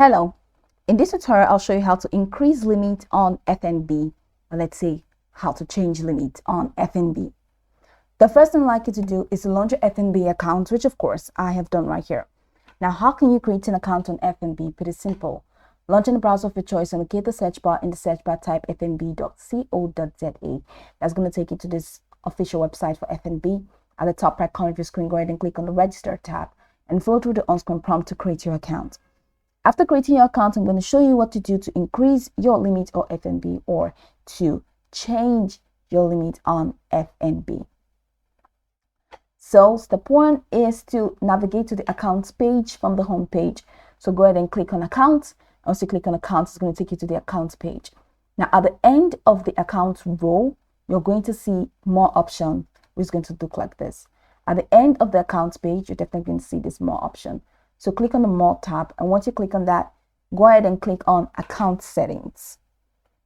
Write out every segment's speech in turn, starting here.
Hello, in this tutorial I'll show you how to increase limit on FNB, or let's say how to change limit on FNB. The first thing I'd like you to do is to launch your FNB account, which of course I have done right here. Now, how can you create an account on FNB? Pretty simple. Launch in the browser of your choice and locate the search bar. In the search bar, type fnb.co.za. That's going to take you to this official website for FNB. At the top right corner of your screen, go ahead and click on the register tab and follow through the on-screen prompt to create your account. After creating your account, I'm going to show you what to do to increase your limit on FNB or to change your limit on FNB. So step one is to navigate to the accounts page from the home page. So go ahead and click on accounts. Once you click on accounts, it's going to take you to the accounts page. Now at the end of the accounts row, you're going to see more options, which is going to look like this. At the end of the accounts page, you're definitely going to see this more option. So click on the More tab, and once you click on that, go ahead and click on Account Settings.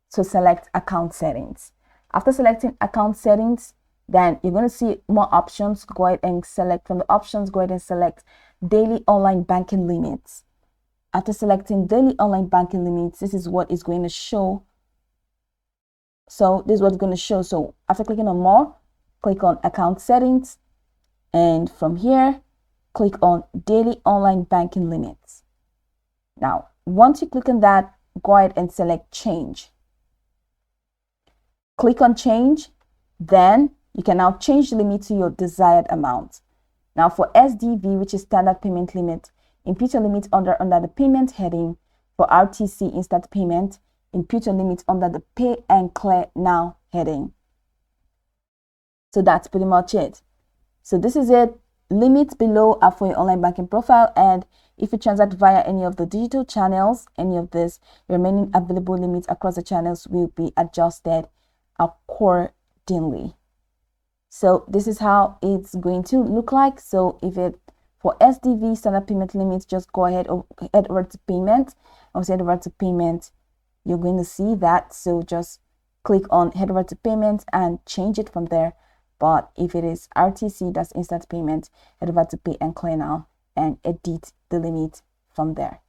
So select Account Settings. After selecting Account Settings, then you're going to see more options. Go ahead and select from the options, go ahead and select Daily Online Banking Limits. After selecting Daily Online Banking Limits, this is what is going to show. So this is what's going to show. So after clicking on More, click on Account Settings, and from here, click on Daily Online Banking Limits. Now, once you click on that, go ahead and select Change. Click on Change, then you can now change the limit to your desired amount. Now for SDV, which is Standard Payment Limit, input your limit under the Payment heading. For RTC, Instant Payment, input your limit under the Pay and Clear Now heading. So that's pretty much it. So this is it. Limits below are for your online banking profile, and if you transact via any of the digital channels, any of this, remaining available limits across the channels will be adjusted accordingly. So this is how it's going to look like. So if it for SDV standard payment limits, just go ahead or head over to payment. Once you head over to payment, you're going to see that. So just click on head over to payment and change it from there. But if it is RTC, that's instant payment, head over to Pay and Clear Now and edit the limit from there.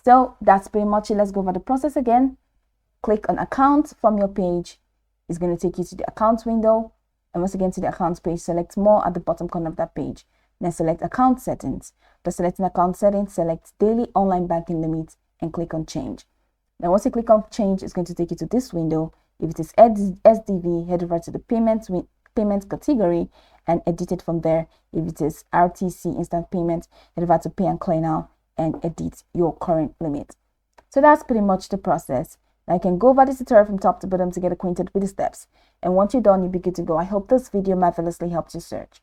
So that's pretty much it. Let's go over the process again. Click on Accounts from your page. It's going to take you to the Accounts window. And once again, to the Accounts page, select More at the bottom corner of that page. Then select Account Settings. After selecting Account Settings, select Daily Online Banking Limits and click on Change. Now, once you click on Change, it's going to take you to this window. If it is SDV, head over to the payment category and edit it from there. If it is RTC instant payment, head over to Pay and Clear Now and edit your current limit. So that's pretty much the process. Now you can go over this tutorial from top to bottom to get acquainted with the steps, and once you're done, you'll be good to go. I hope this video marvelously helped you search.